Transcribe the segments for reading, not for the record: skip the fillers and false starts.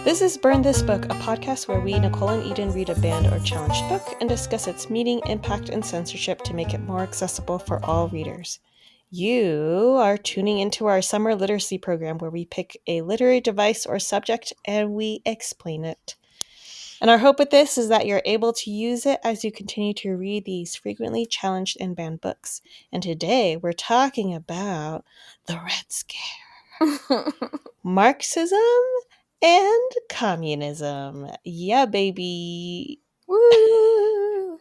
This is Burn This Book, a podcast where we, Nicole and Eden, read a banned or challenged book and discuss its meaning, impact, and censorship to make it more accessible for all readers. You are tuning into our summer literacy program where we pick a literary device or subject and we explain it. And our hope with this is that you're able to use it as you continue to read these frequently challenged and banned books. And today we're talking about the Red Scare, Marxism, and communism. Yeah, baby. Woo!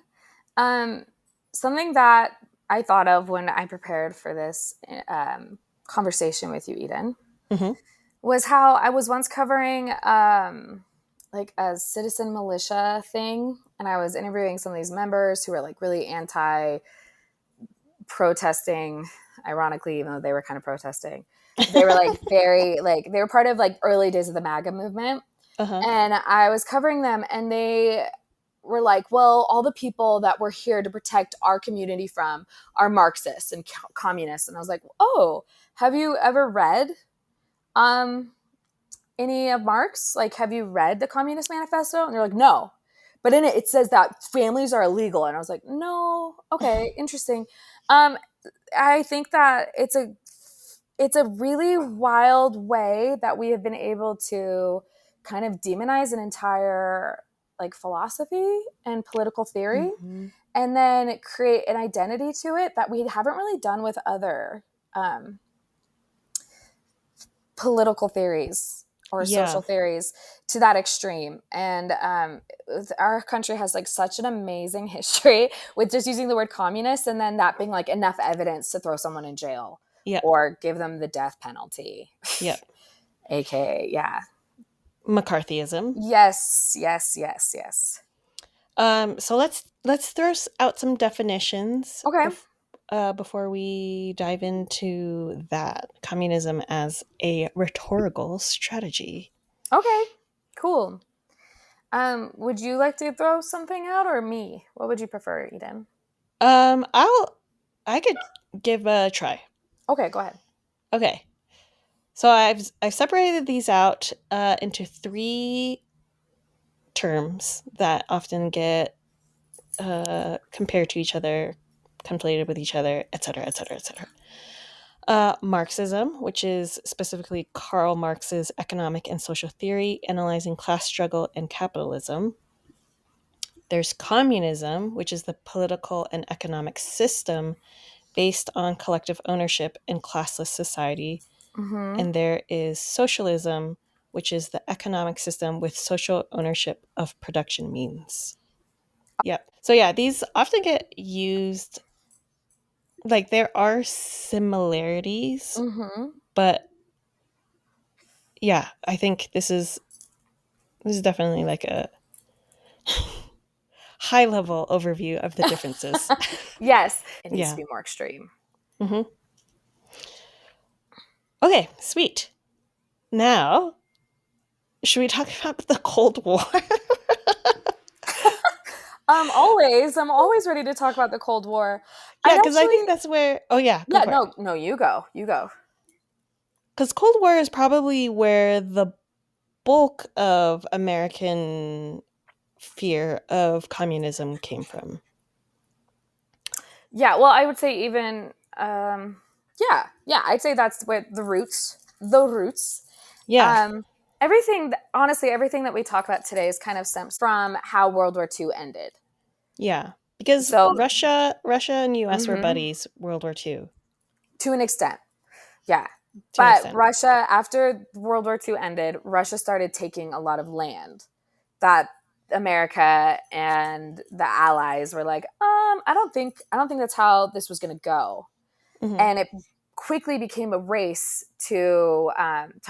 Something that I thought of when I prepared for this conversation with you, Eden, was how I was once covering like a citizen militia thing, and I was interviewing some of these members who were like really anti-protesting, ironically, even though they were kind of protesting. They were like very, like, they were part of like early days of the MAGA movement. And I was covering them, and they were like, well, all the people that we're here to protect our community from are Marxists and communists. And I was like, oh, have you ever read any of Marx? Like, have you read the Communist Manifesto? And they're like, no. But in it says that families are illegal. And I was like, no, okay, interesting. I think that it's a really wild way that we have been able to kind of demonize an entire like philosophy and political theory, and then create an identity to it that we haven't really done with other political theories or social theories to that extreme. And our country has like such an amazing history with just using the word communist, and then that being like enough evidence to throw someone in jail. Or give them the death penalty. Yep. AKA, McCarthyism. Yes. So let's throw out some definitions. Okay. Before we dive into that, communism as a rhetorical strategy. Okay, cool. Would you like to throw something out, or me? What would you prefer, Eden? I could give a try. Okay, go ahead. Okay. So I've separated these out into three terms that often get compared to each other, conflated with each other, etc., etc., etc. Marxism, which is specifically Karl Marx's economic and social theory analyzing class struggle and capitalism. There's communism, which is the political and economic system based on collective ownership and classless society. And there is socialism, which is the economic system with social ownership of production means. Yep. So yeah, these often get used, like there are similarities, but yeah, I think this is definitely like a high level overview of the differences. Yes, it needs to be more extreme. Okay, sweet. Now, should we talk about the Cold War? I'm always ready to talk about the Cold War. Yeah, because I think that's where. Oh yeah. No, you go. Because Cold War is probably where the bulk of American fear of communism came from. Yeah, well, I would say even, I'd say that's where the roots. Yeah. Everything that we talk about today is kind of stems from how World War II ended. Yeah, because Russia and U.S. were buddies World War II. To an extent, yeah. But Russia, after World War II ended, Russia started taking a lot of land that America and the Allies were like, I don't think that's how this was going to go. And it quickly became a race to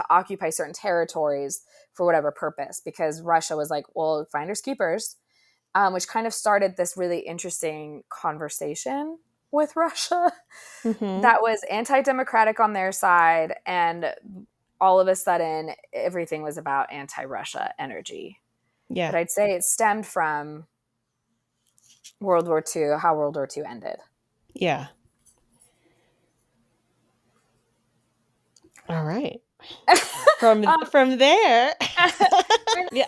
occupy certain territories for whatever purpose, because Russia was like, well, finders keepers, which kind of started this really interesting conversation with Russia that was anti-democratic on their side, and all of a sudden everything was about anti-Russia energy. Yeah. But I'd say it stemmed from World War II, how World War II ended. Yeah. All right. From there. Yeah.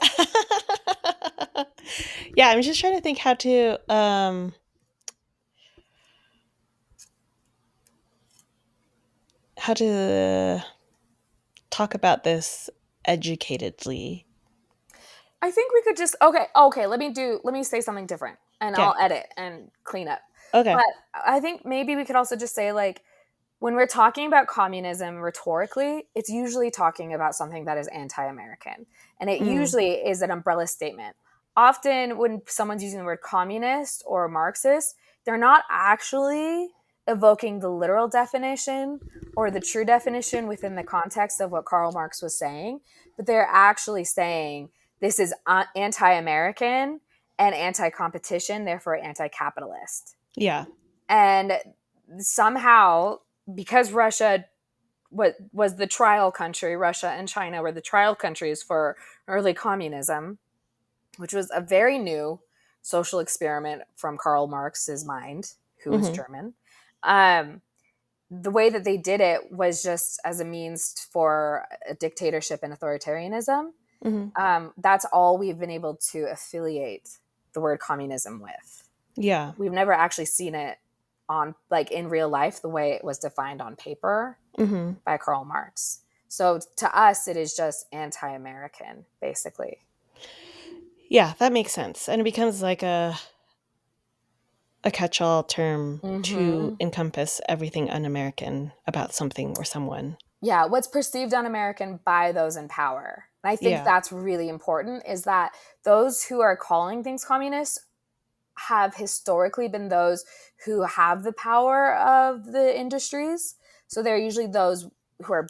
Yeah, I'm just trying to think how to talk about this educatedly. I think we could just okay, let me say something different and Okay. I'll edit and clean up. Okay. But I think maybe we could also just say like when we're talking about communism rhetorically, it's usually talking about something that is anti-American. And it Mm. usually is an umbrella statement. Often when someone's using the word communist or Marxist, they're not actually evoking the literal definition or the true definition within the context of what Karl Marx was saying, but they're actually saying this is anti-American and anti-competition, therefore anti-capitalist. Yeah. And somehow, because Russia was the trial country, Russia and China were the trial countries for early communism, which was a very new social experiment from Karl Marx's mind, who was Mm-hmm. German. Um, the way that they did it was just as a means for a dictatorship and authoritarianism. Mm-hmm. That's all we've been able to affiliate the word communism with. Yeah. We've never actually seen it on like in real life the way it was defined on paper Mm-hmm. by Karl Marx. So to us, it is just anti-American, basically. Yeah, that makes sense. And it becomes like a catch-all term to Mm-hmm. encompass everything un-American about something or someone. Yeah, what's perceived un-American by those in power. And I think Yeah. that's really important is that those who are calling things communist have historically been those who have the power of the industries. So they're usually those who are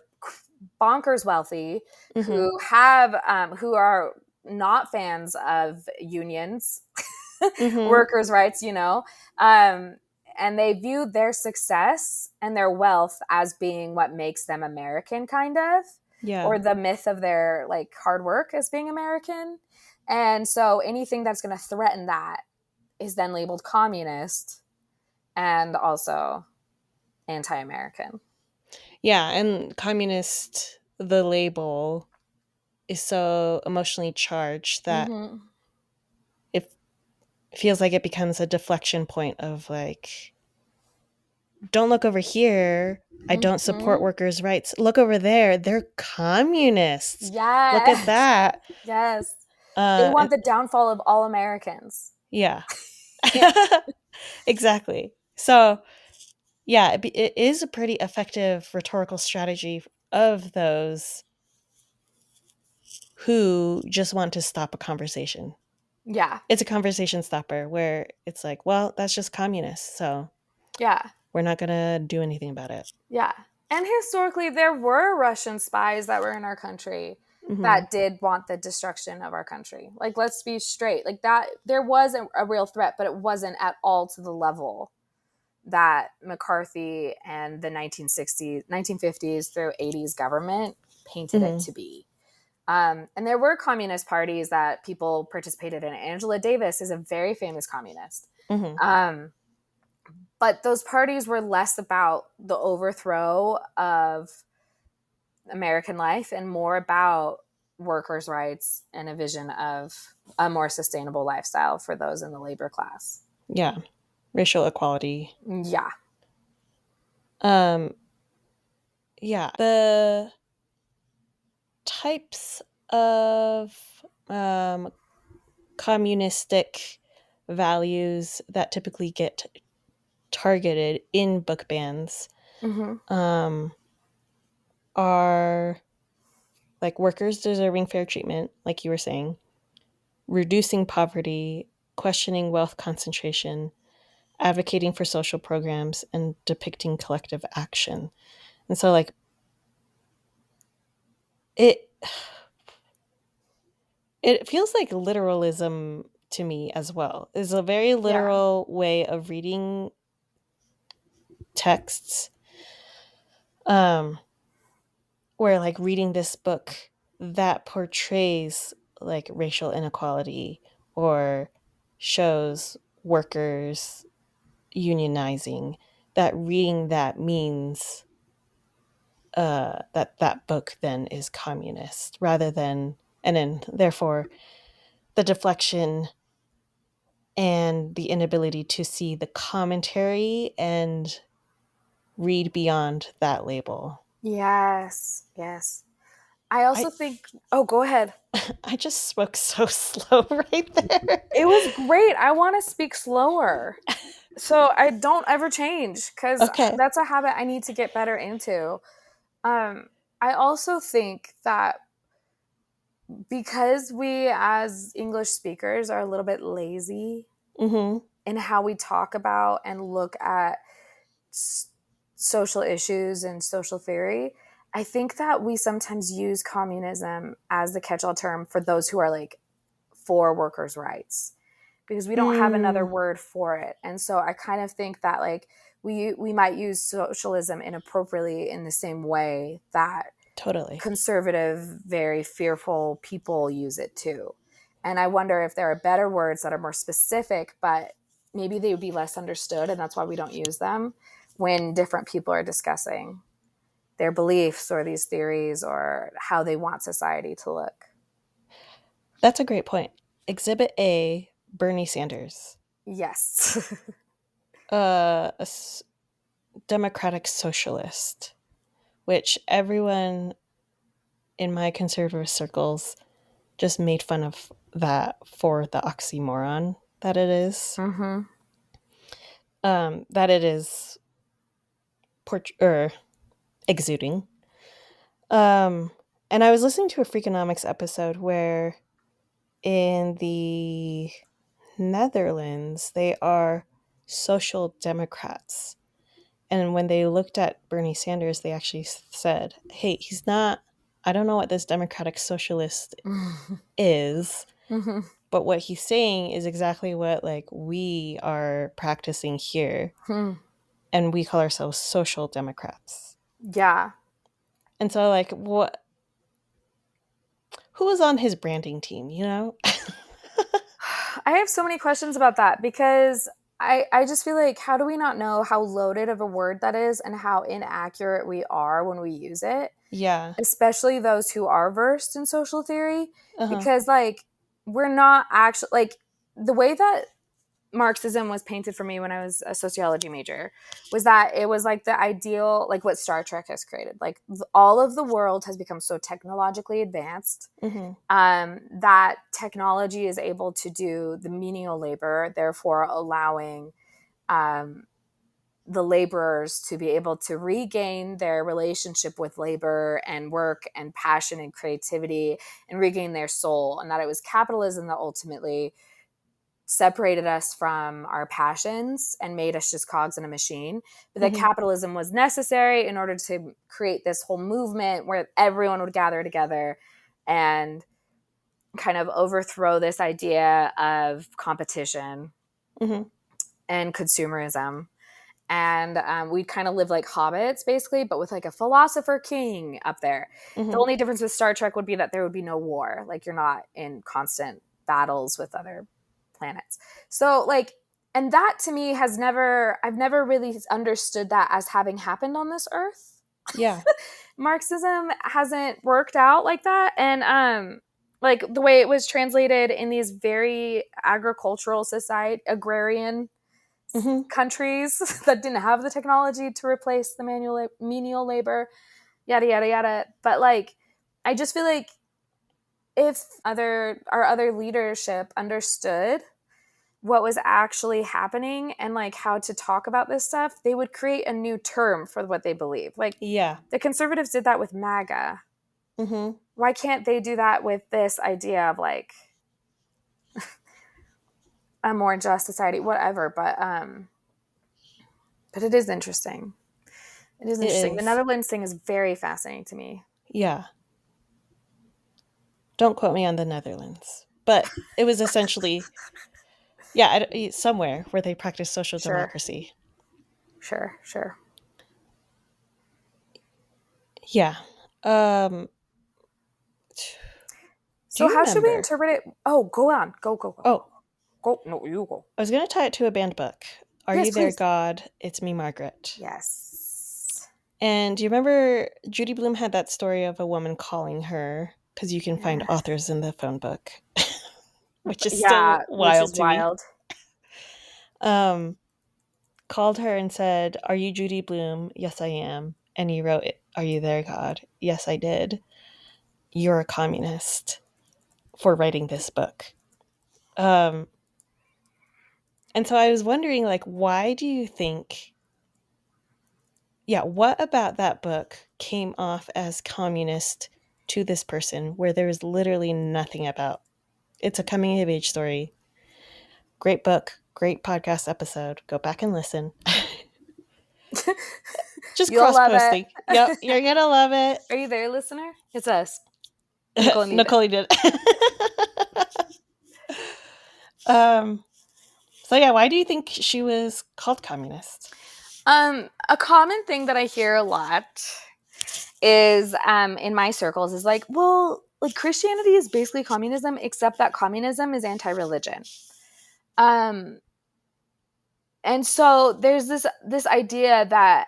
bonkers wealthy, Mm-hmm. who are not fans of unions, Mm-hmm. workers' rights, um, and they view their success and their wealth as being what makes them American, kind of, Yeah. or the myth of their like hard work as being American. And so anything that's going to threaten that is then labeled communist and also anti-American. Yeah, and communist, the label is so emotionally charged that Mm-hmm. it feels like it becomes a deflection point of like, don't look over here. I don't support Mm-hmm. workers' rights. Look over there. They're communists. Look at Yes. that. Yes. They And want the downfall of all Americans. yeah, Yeah. exactly. So yeah, it is a pretty effective rhetorical strategy of those who just want to stop a conversation. Yeah. It's a conversation stopper where it's like, well, that's just communist, so Yeah. we're not gonna do anything about it. Yeah. And historically, there were Russian spies that were in our country Hmm. that did want the destruction of our country. Like, let's be straight. Like, that, there was a real threat, but it wasn't at all to the level that McCarthy and the 1960s, 1950s through 80s government painted it Hmm. to be. And there were communist parties that people participated in. Angela Davis is a very famous communist. Hmm. Um, but those parties were less about the overthrow of American life and more about workers' rights and a vision of a more sustainable lifestyle for those in the labor class. Yeah, racial equality. Yeah. Um, yeah, the types of communistic values that typically get targeted in book bans Mm-hmm. um, are like workers deserving fair treatment, like you were saying, reducing poverty, questioning wealth concentration, advocating for social programs, and depicting collective action. And so, like, it it feels like literalism to me as well. It's a very Yeah. literal way of reading texts. Um, where like reading this book that portrays like racial inequality or shows workers unionizing, that reading that means that that book then is communist rather than and then therefore the deflection and the inability to see the commentary and read beyond that label. Yes. Yes. I I also think, oh, go ahead. I just spoke so slow right there. It was great. I want to speak slower. So I don't ever change because Okay. that's a habit I need to get better into. Um, I also think that because we as English speakers are a little bit lazy Mm-hmm. in how we talk about and look at social issues and social theory, I think that we sometimes use communism as the catch all term for those who are like for workers' rights because we don't have another Mm, word for it. And so I kind of think that like we might use socialism inappropriately in the same way that totally. conservative, very fearful people use it too. And I wonder if there are better words that are more specific, but maybe they would be less understood, and that's why we don't use them when different people are discussing their beliefs or these theories or how they want society to look. That's a great point. Exhibit A, Bernie Sanders, Yes. a democratic socialist, which everyone in my conservative circles just made fun of that for the oxymoron that it is. Mm-hmm. That it is or exuding. Um, and I was listening to a Freakonomics episode where in the Netherlands they are social democrats. And when they looked at Bernie Sanders, they actually said, hey, he's not, I don't know what this democratic socialist is, Mm-hmm. but what he's saying is exactly what like we are practicing here. Hmm. And we call ourselves social democrats. Yeah. And so like what who was on his branding team, you know? I have so many questions about that because I just feel like how do we not know how loaded of a word that is and how inaccurate we are when we use it, Yeah. especially those who are versed in social theory, Uh-huh. because like we're not actually like the way that Marxism was painted for me when I was a sociology major was that it was like the ideal, like what Star Trek has created. Like all of the world has become so technologically advanced Mm-hmm. that technology is able to do the menial labor, therefore allowing um, the laborers to be able to regain their relationship with labor and work and passion and creativity and regain their soul. And that it was capitalism that ultimately separated us from our passions and made us just cogs in a machine, but that Mm-hmm. capitalism was necessary in order to create this whole movement where everyone would gather together and kind of overthrow this idea of competition Mm-hmm. and consumerism. And we'd kind of live like hobbits, basically, but with like a philosopher king up there. The Mm-hmm. only difference with Star Trek would be that there would be no war. Like you're not in constant battles with other planets. So like, and that to me has never, I've never really understood that as having happened on this earth. Yeah. Marxism hasn't worked out like that. And like the way it was translated in these very agricultural society, agrarian Mm-hmm. countries that didn't have the technology to replace the menial labor, yada yada yada. But like, I just feel like if our other leadership understood what was actually happening and like how to talk about this stuff, they would create a new term for what they believe. Like Yeah. the conservatives did that with MAGA. Mm-hmm. Why can't they do that with this idea of like a more just society, whatever? But it is interesting. It is It interesting. The is. Netherlands thing is very fascinating to me. Yeah. Don't quote me on the Netherlands. But it was essentially, yeah, somewhere where they practice social Sure, democracy. sure, sure. Yeah. Um, do So you how should we remember? interpret it? Oh, go on. Go, go, go, go. Oh, Go. No, you go. I was going to tie it to a banned book. Are Yes, You There, please. God? It's Me, Margaret. Yes. And do you remember Judy Blume had that story of a woman calling her? because you can find Yeah. authors in the phone book, which is Yeah, still which wild is to me. wild. Called her and said, "Are you Judy Blume?" "Yes, I am." And he wrote, "Are you there, God?" "Yes, I did." "You're a communist for writing this book." Um, and so I was wondering, like, why do you think, yeah, what about that book came off as communist to this person where there was literally nothing about? It's a coming of age story. Great book, great podcast episode. Go back and listen. Just You'll cross love it. posting. Yep, you're gonna love it. Are you there, listener? It's us. Nicole and Eva. Nicole did. um. So yeah, why do you think she was called communist? A common thing that I hear a lot is in my circles is like, well, like Christianity is basically communism, except that communism is anti-religion. Um, and so there's this idea that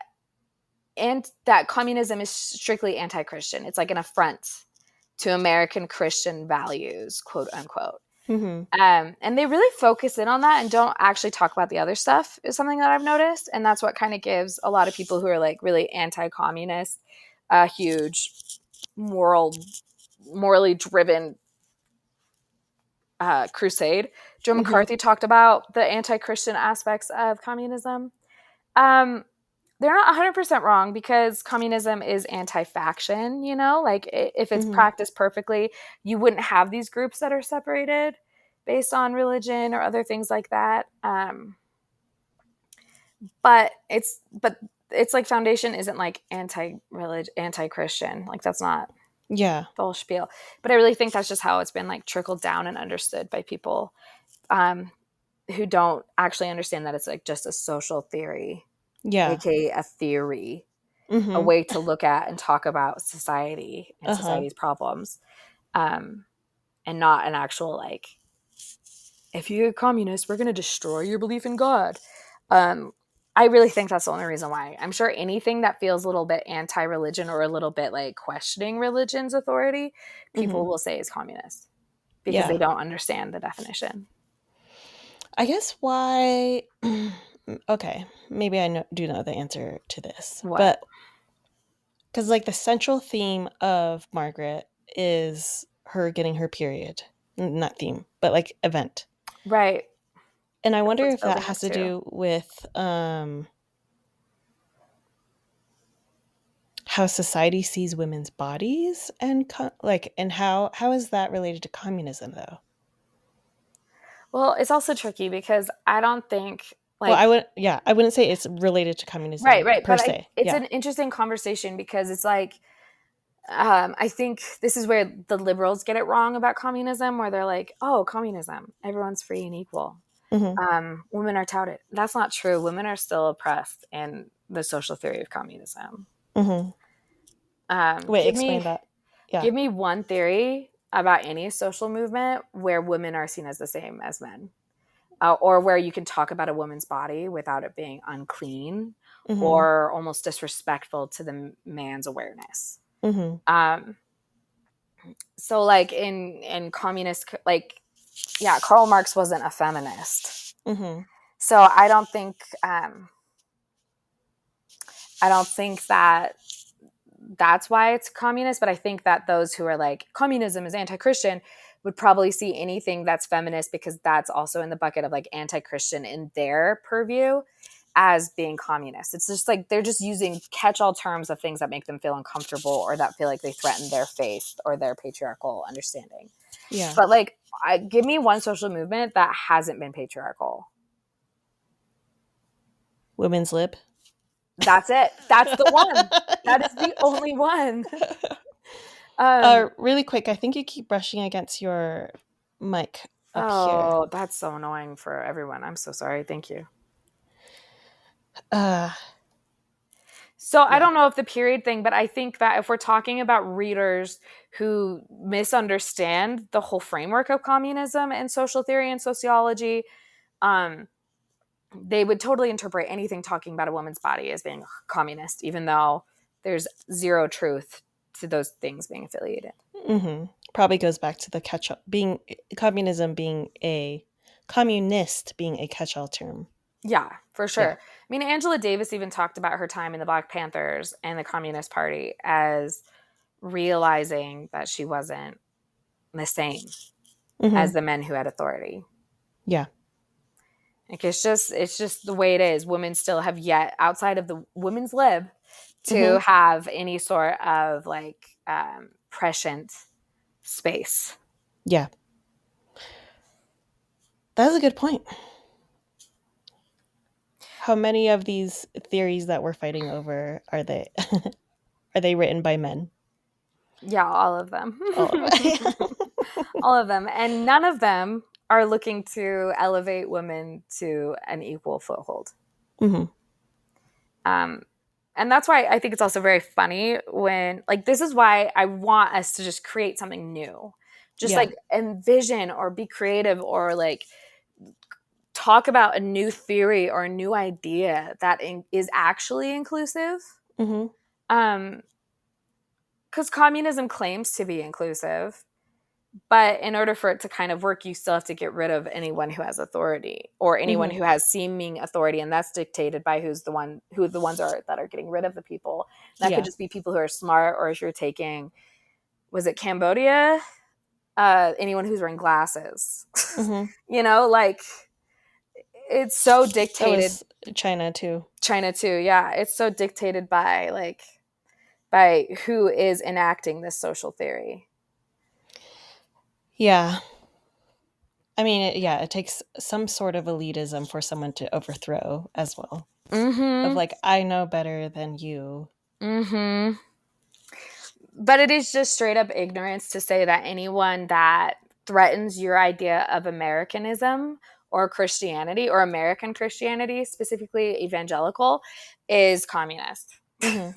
that communism is strictly anti-Christian. It's like an affront to American Christian values, quote unquote. Mm-hmm. And they really focus in on that and don't actually talk about the other stuff is something that I've noticed. And that's what kind of gives a lot of people who are like really anti-communist a huge morally driven crusade. Joe Mm-hmm. McCarthy talked about the anti-Christian aspects of communism. Um, they're not 100% wrong because communism is anti-faction, you know, like if it's Mm-hmm. practiced perfectly, you wouldn't have these groups that are separated based on religion or other things like that. But it's like foundation isn't like anti-religion, anti-Christian. Like that's not Yeah. the whole spiel. But I really think that's just how it's been like trickled down and understood by people um, who don't actually understand that it's like just a social theory, Yeah. aka a theory, a Mm-hmm. way to look at and talk about society and Uh-huh. society's problems, um, and not an actual like, if you're a communist, we're going to destroy your belief in God. Um, I really think that's the only reason why. I'm sure anything that feels a little bit anti-religion or a little bit like questioning religion's authority, Mm-hmm. people will say is communist because Yeah. they don't understand the definition. I guess why. Okay, maybe do know the answer to this, What? but because like the central theme of Margaret is her getting her period, not theme, but like event. Right. And I That's wonder what's if that building has it to too. do with how society sees women's bodies and like, and how is that related to communism though? Well, it's also tricky because I don't think Well, like I wouldn't say it's related to right, communism right, per but se. it's Yeah. an interesting conversation because it's like I think this is where the liberals get it wrong about communism, where they're like, "Oh, communism, everyone's free and equal. Mm-hmm. Women are touted." That's not true. Women are still oppressed in the social theory of communism. Mm-hmm. Wait, Give explain me that. Yeah. give me one theory about any social movement where women are seen as the same as men. Or where you can talk about a woman's body without it being unclean Mm-hmm. or almost disrespectful to the man's awareness. Mm-hmm. Um, so, like in communist, like yeah, Karl Marx wasn't a feminist, Mm-hmm. so I don't think that that's why it's communist. But I think that those who are like communism is anti-Christian would probably see anything that's feminist because that's also in the bucket of like anti-Christian in their purview as being communist. It's just like they're just using catch-all terms of things that make them feel uncomfortable or that feel like they threaten their faith or their patriarchal understanding. Yeah. But like, give me one social movement that hasn't been patriarchal. Women's lib. That's it. That's the one. That is the only one. Really quick, I think you keep brushing against your mic up here. Oh, that's so annoying for everyone. I'm so sorry. Thank you. Uh, So I yeah. don't know if the period thing, but I think that if we're talking about readers who misunderstand the whole framework of communism and social theory and sociology, um, they would totally interpret anything talking about a woman's body as being communist, even though there's zero truth to those things being affiliated. Mm-hmm. Probably goes back to the catch-all being communism being a communist being a catch-all term. Yeah, for Yeah. sure. I mean, Angela Davis even talked about her time in the Black Panthers and the Communist Party as realizing that she wasn't the same Mm-hmm. as the men who had authority. Yeah. Like it's just the way it is. Women still have yet, outside of the women's lib, to Mm-hmm. have any sort of like prescient space. Yeah. That's a good point. How many of these theories that we're fighting over are they are they written by men? Yeah, all of them. All of it. All of them. And none of them are looking to elevate women to an equal foothold. Mm-hmm. Um, and that's why I think it's also very funny when, like, this is why I want us to just create something new. Just Yeah. like envision or be creative or like talk about a new theory or a new idea that is actually inclusive. Mm-hmm. Um, because communism claims to be inclusive, but in order for it to kind of work, you still have to get rid of anyone who has authority or anyone Mm-hmm. who has seeming authority, and that's dictated by who the ones are that are getting rid of the people. And that could Yeah. just be people who are smart, or if you're taking, was it Cambodia? Anyone who's wearing glasses. Mm-hmm. Like it's so That dictated. was China too. China too, yeah. It's so dictated by who is enacting this social theory. Yeah. I mean, it takes some sort of elitism for someone to overthrow as well. Of Mm-hmm. like, I know better than you. Mm-hmm. But it is just straight up ignorance to say that anyone that threatens your idea of Americanism or Christianity or American Christianity, specifically evangelical, is communist. Mm-hmm.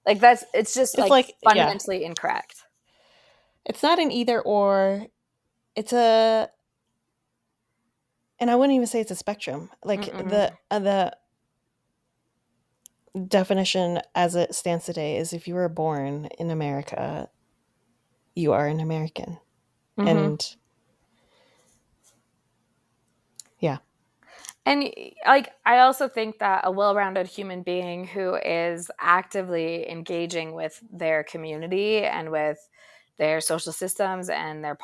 Like it's just It's like like, yeah, fundamentally incorrect. it's not an either or. It's a, and I wouldn't even say it's a spectrum. Like Mm-mm. the definition as it stands today is if you were born in America, you are an American. Mm-hmm. And yeah. And like I also think that a well-rounded human being who is actively engaging with their community and with their social systems and their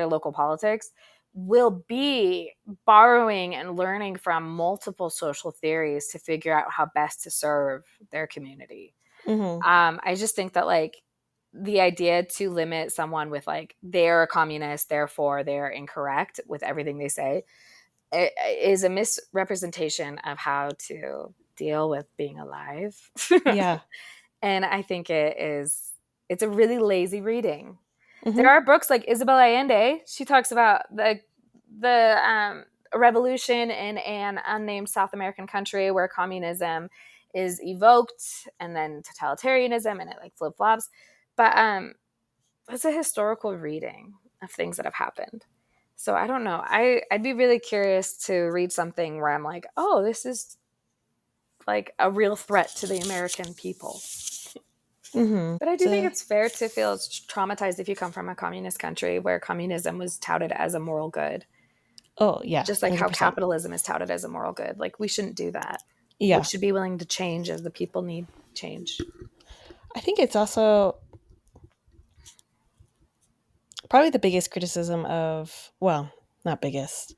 local politics will be borrowing and learning from multiple social theories to figure out how best to serve their community. Mm-hmm. I just think that like the idea to limit someone with like they're a communist, therefore they're incorrect with everything they say, it is a misrepresentation of how to deal with being alive. Yeah. And I think it's a really lazy reading. There Mm-hmm. are books like Isabel Allende. She talks about the revolution in an unnamed South American country where communism is evoked and then totalitarianism and it like flip flops. But it's a historical reading of things that have happened. So I don't know. I'd be really curious to read something where I'm like, oh, this is like a real threat to the American people. Mm-hmm. But I do think it's fair to feel traumatized if you come from a communist country where communism was touted as a moral good. Oh yeah, Just like how 100%. capitalism is touted as a moral good. Like we shouldn't do that. We Yeah. should be willing to change as the people need change. I think it's also probably the biggest criticism of, well, not biggest,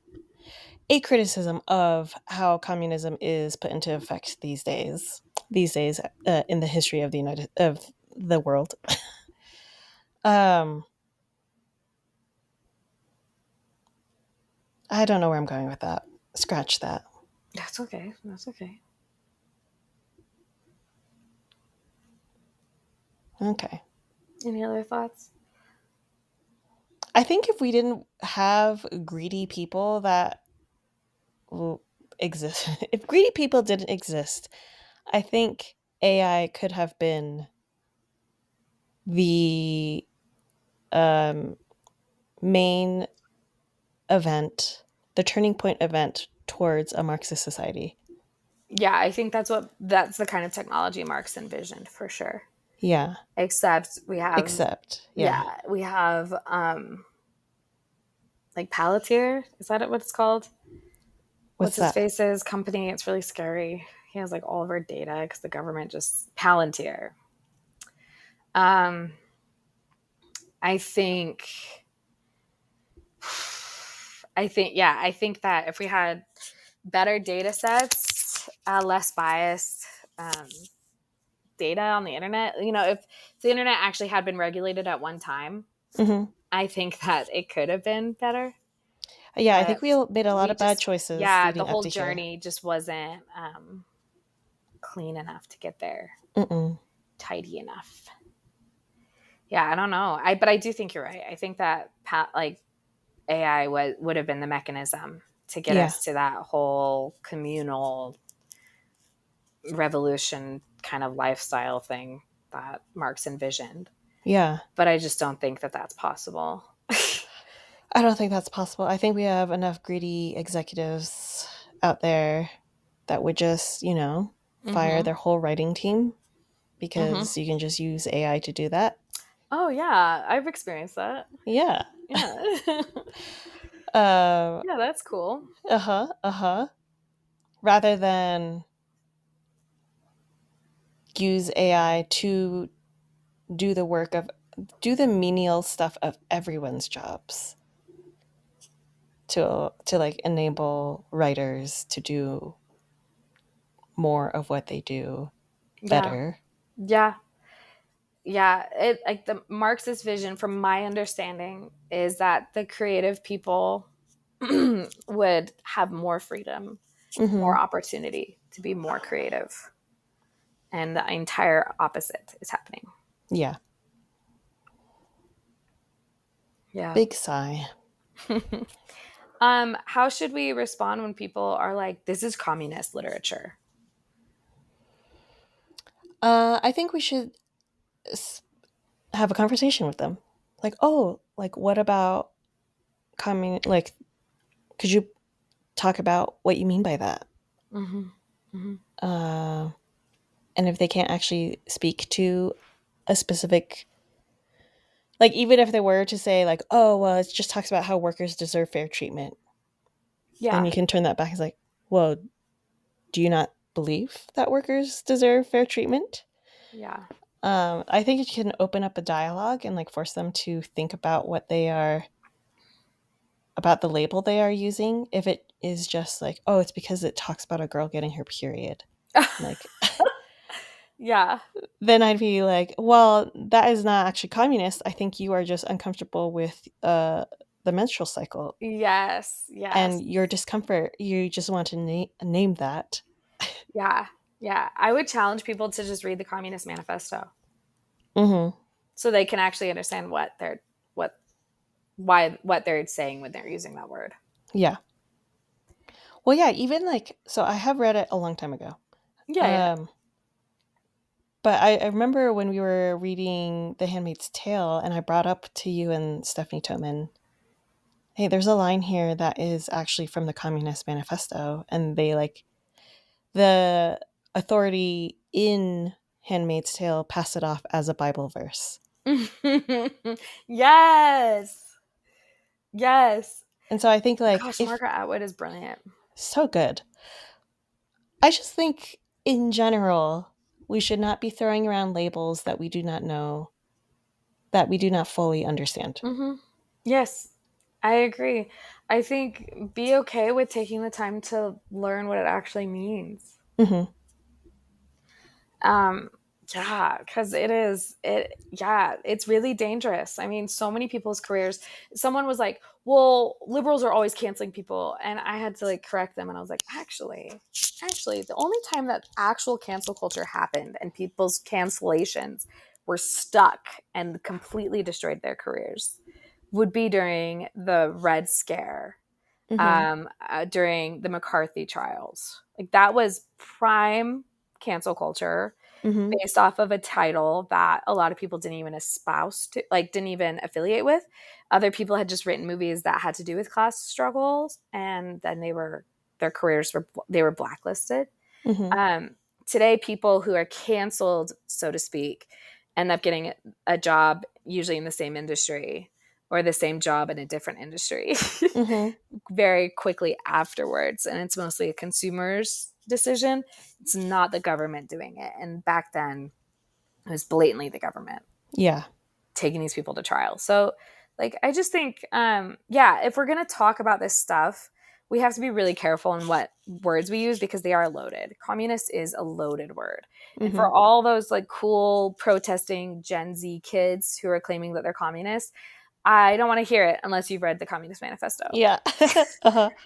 a criticism of how communism is put into effect these days in the history of the world. um I don't know where I'm going with that. Scratch that. That's okay. That's okay. Okay. Any other thoughts? I think if we didn't have greedy people that exist, if greedy people didn't exist, I think AI could have been the um, main event, the turning point event towards a Marxist society. Yeah, I think that's the kind of technology Marx envisioned for sure. Yeah. Except we have, Except, yeah. yeah, we have like Palantir. Is that what it's called? What's What's his that? face's company? It's really scary. He has like all of our data because the government just Palantir. Um, I think, yeah, I think that if we had better data sets, less biased data on the internet, if the internet actually had been regulated at one time, Hmm. I think that it could have been better. Yeah, I think But we made a lot we of bad just, choices yeah, the leading up whole to here. journey just wasn't clean enough to get there, Mm-mm. tidy enough. Yeah, I don't know. But I do think you're right. I think that like AI would have been the mechanism to get Yeah. us to that whole communal revolution kind of lifestyle thing that Marx envisioned. Yeah. But I just don't think that that's possible. I don't think that's possible. I think we have enough greedy executives out there that would just, fire Mm-hmm. their whole writing team Mm-hmm. because you can just use AI to do that. Oh yeah, I've experienced that. Yeah. Yeah. Uh, Yeah, that's cool. uh-huh, uh-huh. Rather than use AI to do the work of do the menial stuff of everyone's jobs to like enable writers to do more of what they do Yeah. better. Yeah. Yeah, it like the Marxist vision from my understanding is that the creative people would have more freedom, more Mhm. opportunity to be more creative. And the entire opposite is happening. Yeah. Yeah. Big sigh. How should we respond when people are like, this is communist literature? I think we should s- have a conversation with them. Like, "Oh, like what about like could you talk about what you mean by that?" Mm-hmm. Mm-hmm. Uh, and if they can't actually speak to a specific, like, even if they were to say, like, "Oh, well, it just talks about how workers deserve fair treatment," and Yeah. you can turn that back as like, "Well, do you not believe that workers deserve fair treatment?" Yeah. I think it can open up a dialogue and like force them to think about what they are about the label they are using. If it is just like, oh, it's because it talks about a girl getting her period, like, Yeah. then I'd be like, well, that is not actually communist. I think you are just uncomfortable with the menstrual cycle Yes. and Yes. your discomfort. You just want to name that. Yeah. Yeah. I would challenge people to just read the Communist Manifesto Hmm. so they can actually understand what what they're saying when they're using that word. Yeah. Well, yeah. Even like, so I have read it a long time ago. Yeah. Yeah. Um, But I remember when we were reading The Handmaid's Tale, and I brought up to you and Stephanie Toman, hey, there's a line here that is actually from the Communist Manifesto, and they like the authority in Handmaid's Tale pass it off as a Bible verse. Yes. Yes. And so I think like Gosh, if Margaret Atwood is brilliant. so good. I just think in general we should not be throwing around labels that we do not know that we do not fully understand. Hmm. Yes, I agree. I think be okay with taking the time to learn what it actually means. Hmm. Um, yeah, because yeah, it's really dangerous. I mean, so many people's careers. Someone was like, "Well, liberals are always canceling people," and I had to like correct them, and I was like, actually, the only time that actual cancel culture happened and people's cancellations were stuck and completely destroyed their careers would be during the Red Scare, Hmm. during the McCarthy trials. Like that was prime cancel culture Hmm. based off of a title that a lot of people didn't even espouse to, like didn't even affiliate with. Other people had just written movies that had to do with class struggles, and then their careers were blacklisted. Hmm. Um, Today, people who are canceled, so to speak, end up getting a job usually in the same industry or the same job in a different industry very quickly afterwards. And it's mostly a consumer's decision. It's not the government doing it. And back then, it was blatantly the government taking these people to trial. So, like, I just think, if we're going to talk about this stuff, we have to be really careful in what words we use because they are loaded. Communist is a loaded word. And for all those like cool protesting Gen Z kids who are claiming that they're communists, I don't want to hear it unless you've read the Communist Manifesto. Yeah.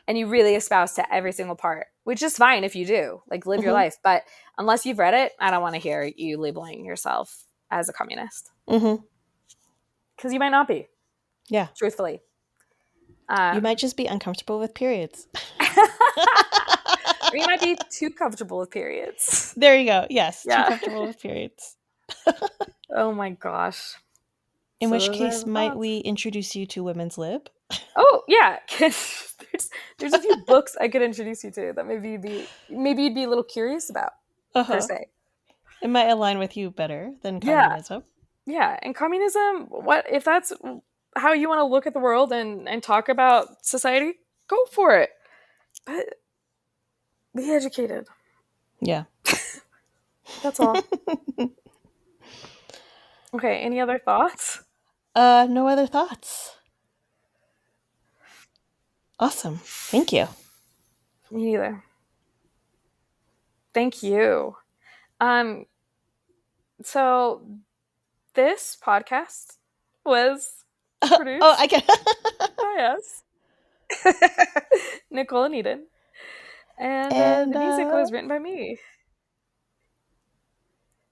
And you really espouse to every single part, which is fine if you do, like live your life. But unless you've read it, I don't want to hear you labeling yourself as a communist. Because you might not be. Yeah. Truthfully. You might just be uncomfortable with periods. Or you might be too comfortable with periods. There you go. Yes. Too comfortable with periods. Oh my gosh. In which case, might we introduce you to Women's Lib? Oh, yeah. There's a few books I could introduce you to that maybe you'd be a little curious about, per se. It might align with you better than communism. Yeah. And communism, what if that's how you want to look at the world and talk about society, go for it. But be educated. Yeah. That's all. Okay, any other thoughts? No other thoughts. Awesome. Thank you. Me neither. Thank you. So this podcast was produced by us, Nicole and Eden. And the music was written by me.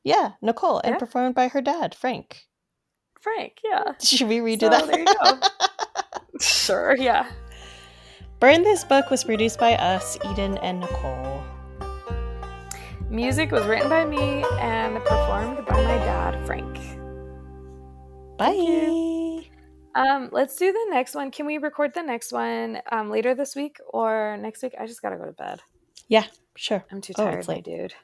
Yeah, Nicole, and performed by her dad, Frank. Yeah. Should we redo that? There you go. Sure, yeah. Burn This Book was produced by us, Eden and Nicole. Music was written by me and performed by my dad, Frank. Bye. Let's do the next one. Can we record the next one later this week or next week? I just gotta go to bed. Yeah, sure. I'm too tired, my dude.